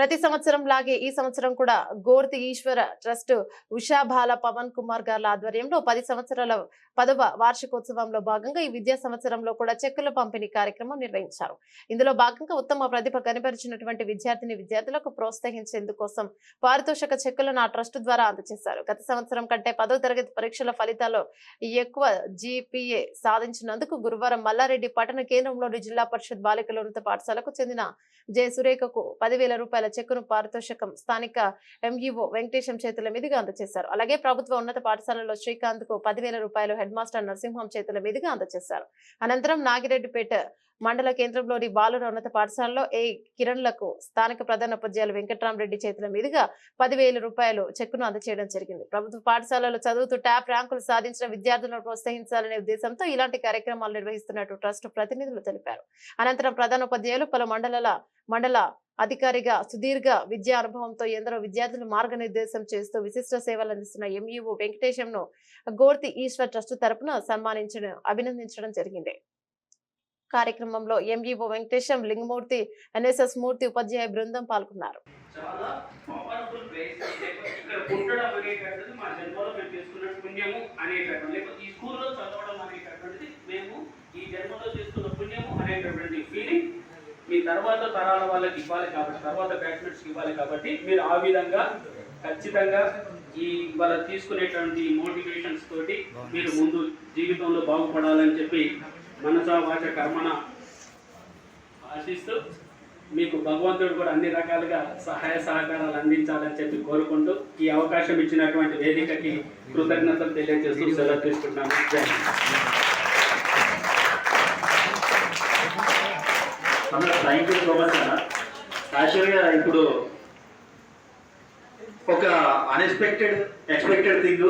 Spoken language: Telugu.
ప్రతి సంవత్సరం లాగే ఈ సంవత్సరం కూడా గోర్తి ఈశ్వర ట్రస్ట్ ఉషాబాల పవన్ కుమార్ గార్ల ఆధ్వర్యంలో 10 సంవత్సరాల 10వ వార్షికోత్సవంలో భాగంగా ఈ విద్యా సంవత్సరంలో కూడా చెక్కుల పంపిణీ కార్యక్రమం నిర్వహించారు. ఇందులో భాగంగా ఉత్తమ ప్రతిభ కనబరిచినటువంటి విద్యార్థులకు ప్రోత్సహించేందుకోసం పారితోషిక చెక్కులను ఆ ట్రస్ట్ ద్వారా అందజేశారు. గత సంవత్సరం కంటే 10వ తరగతి పరీక్షల ఫలితాల్లో ఎక్కువ జీపీఏ సాధించినందుకు గురువారం మల్లారెడ్డి పట్టణ కేంద్రంలోని జిల్లా పరిషత్ బాలికల ఉన్నత పాఠశాలకు చెందిన జె సురేఖకు 10,000 రూపాయల చెక్కును పారితోషికం స్థానిక ఎంఈఓ వెంకటేశం చేతుల మీదుగా అందజేశారు. అలాగే ప్రభుత్వ ఉన్నత పాఠశాలలో శ్రీకాంత్ కు 10,000 రూపాయలు హెడ్ మాస్టర్ నరసింహం చేతుల మీదుగా అందజేశారు. అనంతరం నాగిరెడ్డిపేట మండల కేంద్రంలోని బాలుర ఉన్నత పాఠశాలలో కిరణ్లకు స్థానిక ప్రధాన ఉపాధ్యాయులు వెంకట్రామరెడ్డి చేతుల మీదుగా 10,000 రూపాయలు చెక్కును అందజేయడం జరిగింది. ప్రభుత్వ పాఠశాలలో చదువుతూ టాప్ ర్యాంకులు సాధించిన విద్యార్థులను ప్రోత్సహించాలనే ఉద్దేశంతో ఇలాంటి కార్యక్రమాలు నిర్వహిస్తున్నట్టు ట్రస్ట్ ప్రతినిధులు తెలిపారు. అనంతరం ప్రధాన ఉపాధ్యాయులు పలు మండల అధికారిగా సుదీర్ఘ విద్యా అనుభవంతో ఎందరో విద్యార్థులు మార్గనిర్దేశం చేస్తూ విశిష్ట సేవలు అందిస్తున్న ఎంఈఓ వెంకటేశంను గోర్తి ఈశ్వర్ ట్రస్ట్ తరపున అభినందించడం జరిగింది. కార్యక్రమంలో ఎంఈఓ వెంకటేశం, లింగమూర్తి, ఎన్ఎస్ఎస్ మూర్తి ఉపాధ్యాయ బృందం పాల్గొన్నారు. మీ తర్వాత తరాల వాళ్ళకి ఇవ్వాలి కాబట్టి, తర్వాత బ్యాచ్మెంట్స్కి ఇవ్వాలి కాబట్టి మీరు ఆ విధంగా ఖచ్చితంగా వాళ్ళ తీసుకునేటువంటి మోటివేషన్స్ తోటి మీరు ముందు జీవితంలో బాగుపడాలని చెప్పి మనసా వాచ కర్మణ ఆశిస్తూ మీకు భగవంతుడు కూడా అన్ని రకాలుగా సహాయ సహకారాలు అందించాలని చెప్పి కోరుకుంటూ ఈ అవకాశం ఇచ్చినటువంటి వేదికకి కృతజ్ఞతలు తెలియజేస్తూ సెలవు తీసుకుంటున్నాను. థ్యాంక్ యూ సో మచ్ అన్న. యాక్చువల్గా ఇప్పుడు ఒక ఎక్స్పెక్టెడ్ థింగ్